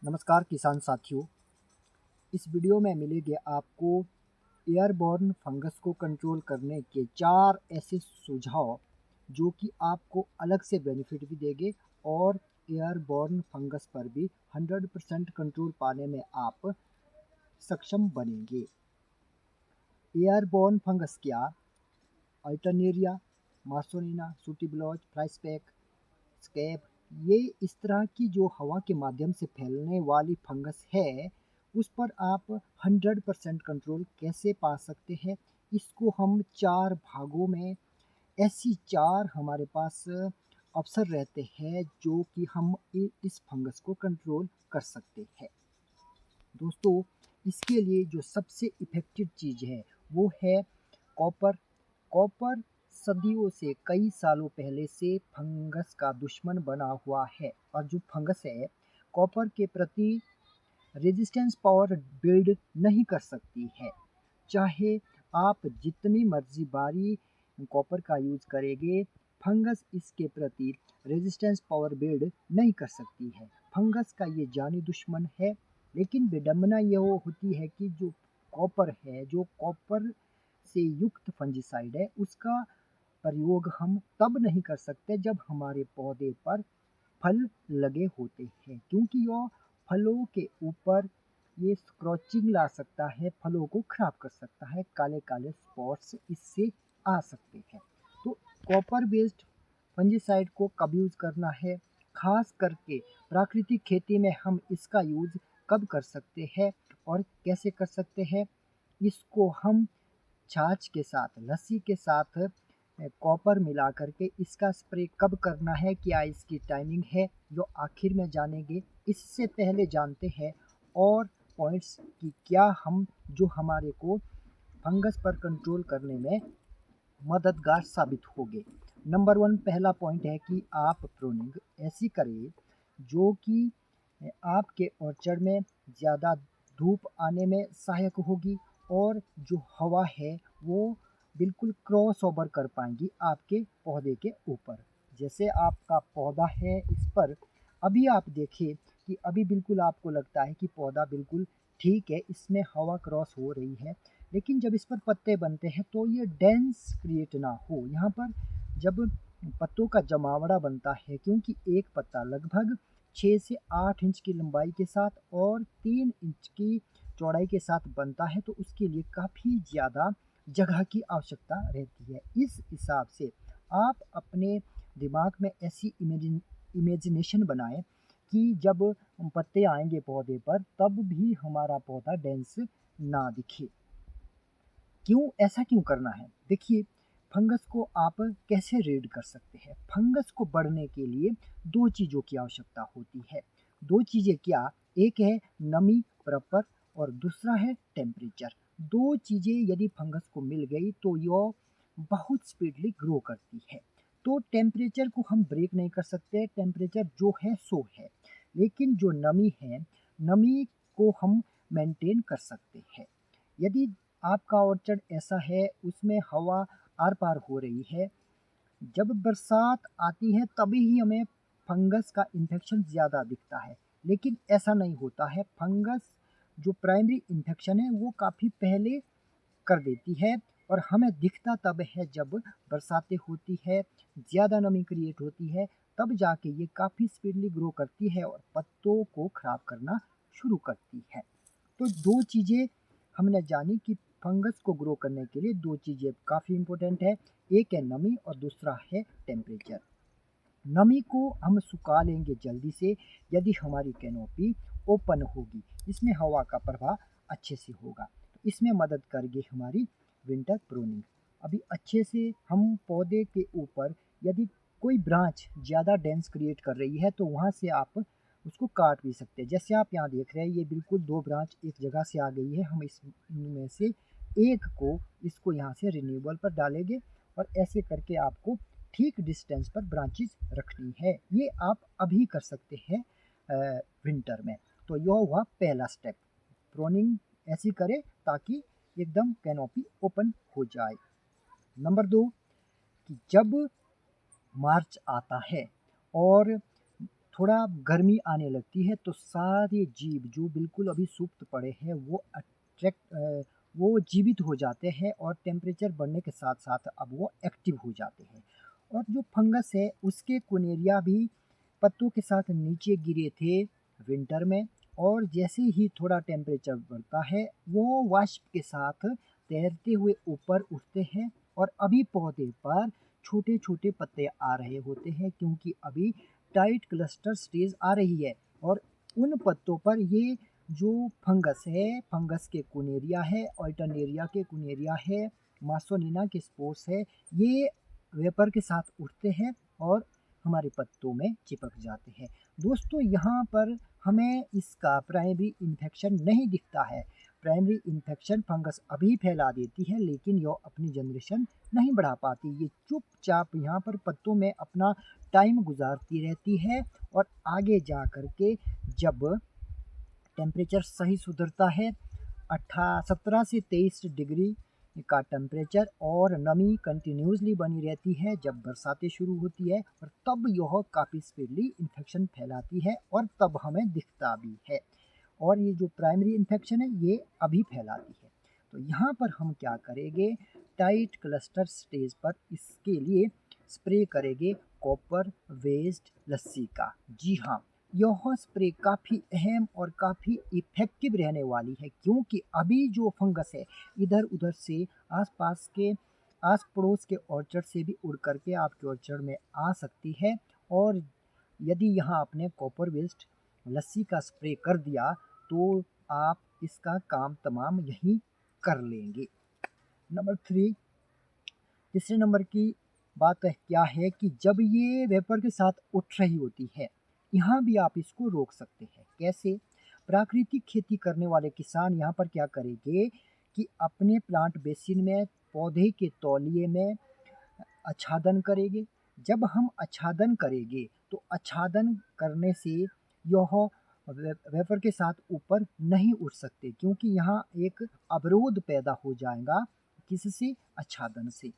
नमस्कार किसान साथियों। इस वीडियो में मिलेंगे आपको एयरबॉर्न फंगस को कंट्रोल करने के 4 ऐसे सुझाव जो कि आपको अलग से बेनिफिट भी देंगे और एयरबॉर्न फंगस पर भी 100% कंट्रोल पाने में आप सक्षम बनेंगे। एयरबॉर्न फंगस क्या? अल्टरनेरिया, मार्सोनिना, सूटिब्लोज, फ्लाईस्पैक, स्कैब, ये इस तरह की जो हवा के माध्यम से फैलने वाली फंगस है, उस पर आप 100% कंट्रोल कैसे पा सकते हैं? इसको हम 4 भागों में, ऐसी 4 हमारे पास अवसर रहते हैं जो कि हम इस फंगस को कंट्रोल कर सकते हैं। दोस्तों, इसके लिए जो सबसे इफ़ेक्टिव चीज़ है वो है कॉपर। कॉपर सदियों से, कई सालों पहले से फंगस का दुश्मन बना हुआ है और जो फंगस है कॉपर के प्रति रेजिस्टेंस पावर बिल्ड नहीं कर सकती है। चाहे आप जितनी मर्जी बारी कॉपर का यूज करेंगे, फंगस इसके प्रति रेजिस्टेंस पावर बिल्ड नहीं कर सकती है। फंगस का ये जानी दुश्मन है। लेकिन विडंबना ये वो होती है कि जो कॉपर है, जो कॉपर से युक्त फंजिसाइड है, उसका प्रयोग हम तब नहीं कर सकते जब हमारे पौधे पर फल लगे होते हैं, क्योंकि यह फलों के ऊपर ये स्क्रॉचिंग ला सकता है, फलों को खराब कर सकता है, काले काले स्पॉट्स इससे आ सकते हैं। तो कॉपर बेस्ड फंजीसाइड को कब यूज करना है, खास करके प्राकृतिक खेती में हम इसका यूज कब कर सकते हैं और कैसे कर सकते हैं? इसको हम छाछ के साथ, लस्सी के साथ कॉपर मिला करके इसका स्प्रे कब करना है, क्या इसकी टाइमिंग है, जो आखिर में जानेंगे। इससे पहले जानते हैं और पॉइंट्स कि क्या हम जो हमारे को फंगस पर कंट्रोल करने में मददगार साबित होंगे। नंबर 1 पहला पॉइंट है कि आप प्रूनिंग ऐसी करें जो कि आपके ऑर्चर्ड में ज़्यादा धूप आने में सहायक होगी और जो हवा है वो बिल्कुल क्रॉस ओवर कर पाएंगी आपके पौधे के ऊपर। जैसे आपका पौधा है, इस पर अभी आप देखें कि अभी बिल्कुल आपको लगता है कि पौधा बिल्कुल ठीक है, इसमें हवा क्रॉस हो रही है, लेकिन जब इस पर पत्ते बनते हैं तो ये डेंस क्रिएट ना हो। यहाँ पर जब पत्तों का जमावड़ा बनता है, क्योंकि एक पत्ता लगभग 6 से 8 इंच की लंबाई के साथ और 3 इंच की चौड़ाई के साथ बनता है, तो उसके लिए काफ़ी ज़्यादा जगह की आवश्यकता रहती है। इस हिसाब से आप अपने दिमाग में ऐसी इमेजिनेशन बनाएं कि जब पत्ते आएंगे पौधे पर तब भी हमारा पौधा डेंस ना दिखे। क्यों, ऐसा क्यों करना है? देखिए, फंगस को आप कैसे रीड कर सकते हैं? फंगस को बढ़ने के लिए 2 चीज़ों की आवश्यकता होती है। 2 चीज़ें क्या? एक है नमी प्रॉपर और दूसरा है टेम्परेचर। 2 चीज़ें यदि फंगस को मिल गई तो यह बहुत स्पीडली ग्रो करती है। तो टेम्परेचर को हम ब्रेक नहीं कर सकते, टेम्परेचर जो है सो है। लेकिन जो नमी है, नमी को हम मेंटेन कर सकते हैं। यदि आपका ऑर्चर्ड ऐसा है, उसमें हवा आर पार हो रही है, जब बरसात आती है तभी ही हमें फंगस का इन्फेक्शन ज़्यादा दिखता है, लेकिन ऐसा नहीं होता है। फंगस जो प्राइमरी इन्फेक्शन है वो काफ़ी पहले कर देती है और हमें दिखता तब है जब बरसातें होती है, ज़्यादा नमी क्रिएट होती है, तब जाके ये काफ़ी स्पीडली ग्रो करती है और पत्तों को खराब करना शुरू करती है। तो 2 चीज़ें हमने जानी कि फंगस को ग्रो करने के लिए 2 चीज़ें काफ़ी इम्पोर्टेंट है। एक है नमी और दूसरा है टेम्परेचर। नमी को हम सुखा लेंगे जल्दी से यदि हमारी कैनोपी ओपन होगी, इसमें हवा का प्रवाह अच्छे से होगा, तो इसमें मदद करेगी हमारी विंटर प्रूनिंग। अभी अच्छे से हम पौधे के ऊपर यदि कोई ब्रांच ज़्यादा डेंस क्रिएट कर रही है तो वहाँ से आप उसको काट भी सकते हैं। जैसे आप यहाँ देख रहे हैं, ये बिल्कुल 2 ब्रांच एक जगह से आ गई है, हम इनमें से एक को इसको यहाँ से रिन्यूएबल पर डालेंगे और ऐसे करके आपको ठीक डिस्टेंस पर ब्रांचेस रखनी है। ये आप अभी कर सकते हैं विंटर में। तो यह हुआ पहला स्टेप, प्रोनिंग ऐसी करें ताकि एकदम कैनोपी ओपन हो जाए। नंबर 2 कि जब मार्च आता है और थोड़ा गर्मी आने लगती है तो सारे जीव जो बिल्कुल अभी सुप्त पड़े हैं वो जीवित हो जाते हैं और टेम्परेचर बढ़ने के साथ साथ अब वो एक्टिव हो जाते हैं। और जो फंगस है उसके कोनेरिया भी पत्तों के साथ नीचे गिरे थे विंटर में, और जैसे ही थोड़ा टेम्परेचर बढ़ता है वो वाष्प के साथ तैरते हुए ऊपर उठते हैं और अभी पौधे पर छोटे छोटे पत्ते आ रहे होते हैं क्योंकि अभी टाइट क्लस्टर स्टेज आ रही है। और उन पत्तों पर ये जो फंगस है, फंगस के कुनेरिया है, ऑल्टरनेरिया के कुनेरिया है, मासोनिना के स्पोर्स है, ये वेपर के साथ उठते हैं और हमारे पत्तों में चिपक जाते हैं। दोस्तों यहाँ पर हमें इसका प्राइमरी इन्फेक्शन नहीं दिखता है। प्राइमरी इन्फेक्शन फंगस अभी फैला देती है लेकिन यह अपनी जनरेशन नहीं बढ़ा पाती। ये चुपचाप यहाँ पर पत्तों में अपना टाइम गुजारती रहती है और आगे जा कर के जब टेम्परेचर सही सुधरता है 17 से 23 डिग्री का टेम्परेचर और नमी कंटिन्यूसली बनी रहती है जब बरसातें शुरू होती है, और तब यह काफ़ी स्पीडली इन्फेक्शन फैलाती है और तब हमें दिखता भी है। और ये जो प्राइमरी इन्फेक्शन है ये अभी फैलाती है। तो यहाँ पर हम क्या करेंगे, टाइट क्लस्टर स्टेज पर इसके लिए स्प्रे करेंगे कॉपर वेस्ड लस्सी का। जी हाँ, यह स्प्रे काफ़ी अहम और काफ़ी इफ़ेक्टिव रहने वाली है क्योंकि अभी जो फंगस है इधर उधर से आस पड़ोस के ऑर्चर्ड से भी उड़ करके आपके ऑर्चर्ड में आ सकती है। और यदि यहाँ आपने कॉपर वेस्ट लस्सी का स्प्रे कर दिया तो आप इसका काम तमाम यहीं कर लेंगे। नंबर 3, तीसरे नंबर की बात क्या है कि जब ये वेपर के साथ उठ रही होती है यहाँ भी आप इसको रोक सकते हैं। कैसे? प्राकृतिक खेती करने वाले किसान यहाँ पर क्या करेंगे कि अपने प्लांट बेसिन में पौधे के तौलिए में आच्छादन करेंगे। जब हम आच्छादन करेंगे तो आच्छादन करने से यह वेपर के साथ ऊपर नहीं उठ सकते क्योंकि यहाँ एक अवरोध पैदा हो जाएगा किससे? आच्छादन से।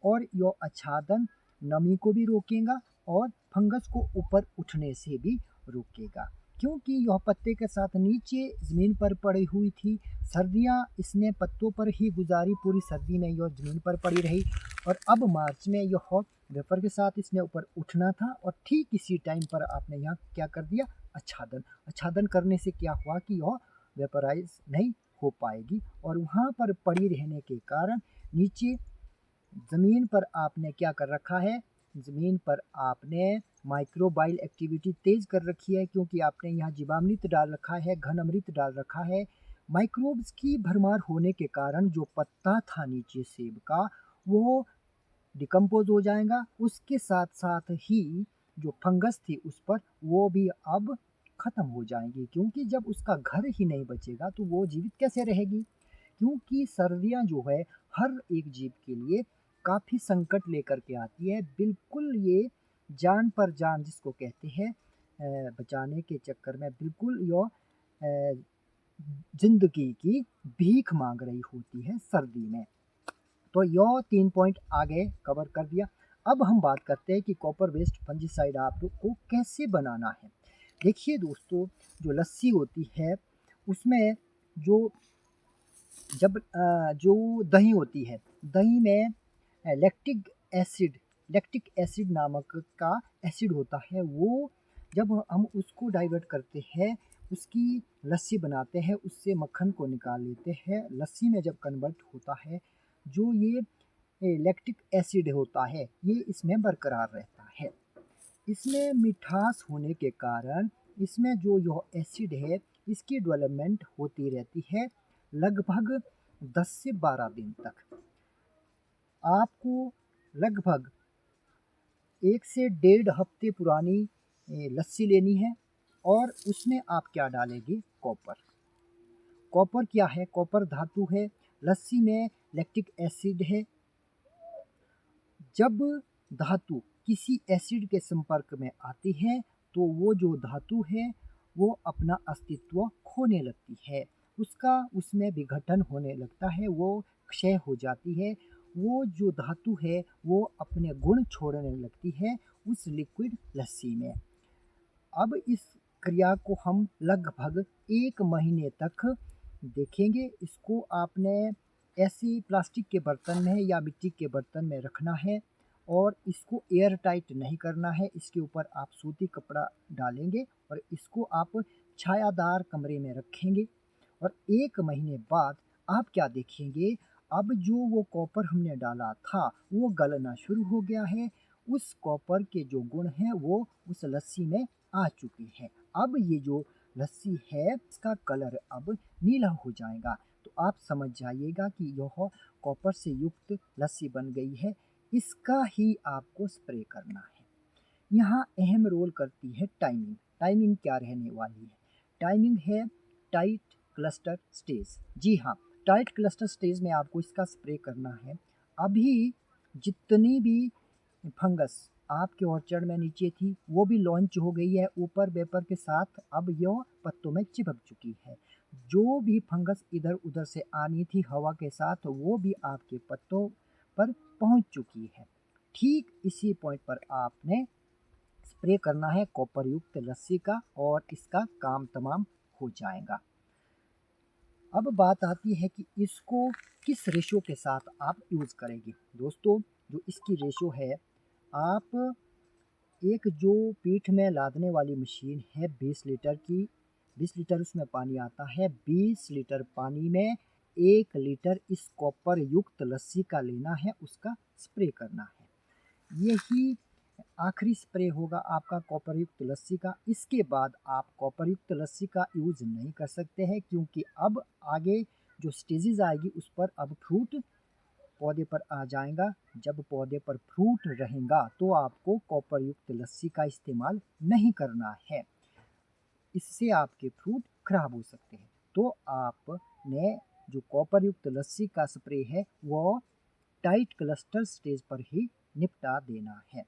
और यह आच्छादन नमी को भी रोकेगा और फंगस को ऊपर उठने से भी रोकेगा क्योंकि यह पत्ते के साथ नीचे ज़मीन पर पड़ी हुई थी। सर्दियाँ इसने पत्तों पर ही गुजारी, पूरी सर्दी में यह ज़मीन पर पड़ी रही और अब मार्च में यह वेपर के साथ इसने ऊपर उठना था और ठीक इसी टाइम पर आपने यहाँ क्या कर दिया? आच्छादन। आच्छादन करने से क्या हुआ कि यह वेपराइज नहीं हो पाएगी और वहाँ पर पड़ी रहने के कारण नीचे ज़मीन पर आपने क्या कर रखा है? ज़मीन पर आपने माइक्रोबाइल एक्टिविटी तेज़ कर रखी है क्योंकि आपने यहाँ जीवामृत डाल रखा है, घन अमृत डाल रखा है। माइक्रोब्स की भरमार होने के कारण जो पत्ता था नीचे सेब का वो डिकम्पोज हो जाएगा। उसके साथ साथ ही जो फंगस थी उस पर वो भी अब ख़त्म हो जाएंगी क्योंकि जब उसका घर ही नहीं बचेगा तो वो जीवित कैसे रहेगी? क्योंकि सर्दियाँ जो है हर एक जीव के लिए काफ़ी संकट लेकर के आती है। बिल्कुल ये जान पर जान जिसको कहते हैं बचाने के चक्कर में बिल्कुल यह ज़िंदगी की भीख मांग रही होती है सर्दी में। तो यह 3 पॉइंट आगे कवर कर दिया। अब हम बात करते हैं कि कॉपर वेस्ट फंजीसाइड आपको कैसे बनाना है। देखिए दोस्तों, जो लस्सी होती है उसमें जो जो दही होती है, दही में लैक्टिक एसिड नामक का एसिड होता है। वो जब हम उसको डाइवर्ट करते हैं, उसकी लस्सी बनाते हैं, उससे मक्खन को निकाल लेते हैं, लस्सी में जब कन्वर्ट होता है, जो ये लैक्टिक एसिड होता है ये इसमें बरकरार रहता है। इसमें मिठास होने के कारण इसमें जो यह एसिड है इसकी डेवलपमेंट होती रहती है लगभग 10 से 12 दिन तक। आपको लगभग 1 से 1.5 हफ्ते पुरानी लस्सी लेनी है और उसमें आप क्या डालेंगे? कॉपर। कॉपर क्या है? कॉपर धातु है, लस्सी में लैक्टिक एसिड है। जब धातु किसी एसिड के संपर्क में आती है तो वो जो धातु है वो अपना अस्तित्व खोने लगती है, उसका उसमें विघटन होने लगता है, वो क्षय हो जाती है। वो जो धातु है वो अपने गुण छोड़ने लगती है उस लिक्विड लस्सी में। अब इस क्रिया को हम लगभग 1 महीने तक देखेंगे। इसको आपने ऐसे प्लास्टिक के बर्तन में या मिट्टी के बर्तन में रखना है और इसको एयर टाइट नहीं करना है। इसके ऊपर आप सूती कपड़ा डालेंगे और इसको आप छायादार कमरे में रखेंगे और 1 महीने बाद आप क्या देखेंगे, अब जो वो कॉपर हमने डाला था वो गलना शुरू हो गया है। उस कॉपर के जो गुण हैं वो उस लस्सी में आ चुके हैं। अब ये जो लस्सी है इसका कलर अब नीला हो जाएगा। तो आप समझ जाइएगा कि यह कॉपर से युक्त लस्सी बन गई है। इसका ही आपको स्प्रे करना है। यहाँ अहम रोल करती है टाइमिंग। टाइमिंग क्या रहने वाली है? टाइमिंग है टाइट क्लस्टर स्टेज। जी हाँ, टाइट क्लस्टर स्टेज में आपको इसका स्प्रे करना है। अभी जितनी भी फंगस आपके ऑर्चर्ड में नीचे थी वो भी लॉन्च हो गई है ऊपर वेपर के साथ। अब यह पत्तों में चिपक चुकी है। जो भी फंगस इधर उधर से आनी थी हवा के साथ वो भी आपके पत्तों पर पहुंच चुकी है। ठीक इसी पॉइंट पर आपने स्प्रे करना है कॉपर युक्त लस्सी का और इसका काम तमाम हो जाएगा। अब बात आती है कि इसको किस रेशो के साथ आप यूज़ करेंगे। दोस्तों, जो इसकी रेशो है, आप एक जो पीठ में लादने वाली मशीन है 20 लीटर की, 20 लीटर उसमें पानी आता है। 20 लीटर पानी में 1 लीटर इस कॉपर युक्त लस्सी का लेना है, उसका स्प्रे करना है। यही आखिरी स्प्रे होगा आपका कॉपर युक्त लस्सी का। इसके बाद आप कॉपर युक्त लस्सी का यूज़ नहीं कर सकते हैं क्योंकि अब आगे जो स्टेजेस आएगी उस पर अब फ्रूट पौधे पर आ जाएगा। जब पौधे पर फ्रूट रहेगा तो आपको कॉपर युक्त लस्सी का इस्तेमाल नहीं करना है। इससे आपके फ्रूट खराब हो सकते हैं। तो आपने जो कॉपर युक्त लस्सी का स्प्रे है वो टाइट क्लस्टर स्टेज पर ही निपटा देना है।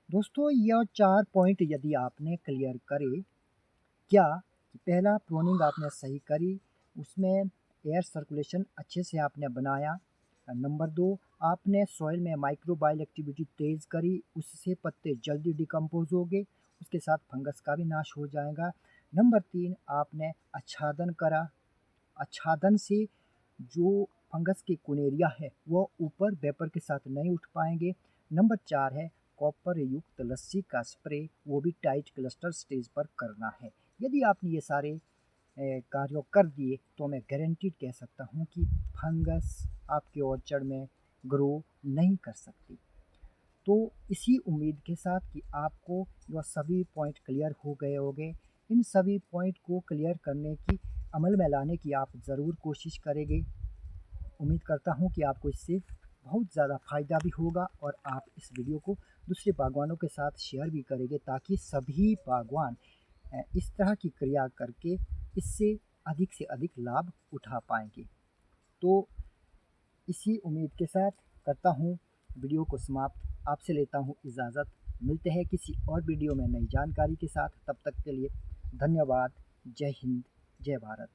दोस्तों, यह 4 पॉइंट यदि आपने क्लियर करे, क्या पहला प्रूनिंग आपने सही करी, उसमें एयर सर्कुलेशन अच्छे से आपने बनाया। नंबर 2, आपने सॉइल में माइक्रोबायल एक्टिविटी तेज़ करी, उससे पत्ते जल्दी डिकम्पोज हो गए, उसके साथ फंगस का भी नाश हो जाएगा। नंबर 3, आपने आच्छादन करा। आच्छादन से जो फंगस के कुनेरिया है वो ऊपर वेपर के साथ नहीं उठ पाएंगे। नंबर 4 है कॉपर युक्त लस्सी का स्प्रे, वो भी टाइट क्लस्टर स्टेज पर करना है। यदि आपने ये सारे कार्यों कर दिए तो मैं गारंटीड कह सकता हूँ कि फंगस आपके ऑर्चर्ड में ग्रो नहीं कर सकती। तो इसी उम्मीद के साथ कि आपको यह सभी पॉइंट क्लियर हो गए होंगे। इन सभी पॉइंट को क्लियर करने की, अमल में लाने की आप ज़रूर कोशिश करेंगे। उम्मीद करता हूँ कि आपको इससे बहुत ज़्यादा फ़ायदा भी होगा और आप इस वीडियो को दूसरे बागवानों के साथ शेयर भी करेंगे ताकि सभी बागवान इस तरह की क्रिया करके इससे अधिक से अधिक लाभ उठा पाएंगे। तो इसी उम्मीद के साथ करता हूँ वीडियो को समाप्त। आपसे लेता हूँ इजाज़त। मिलते हैं किसी और वीडियो में नई जानकारी के साथ। तब तक के लिए धन्यवाद। जय हिंद, जय भारत।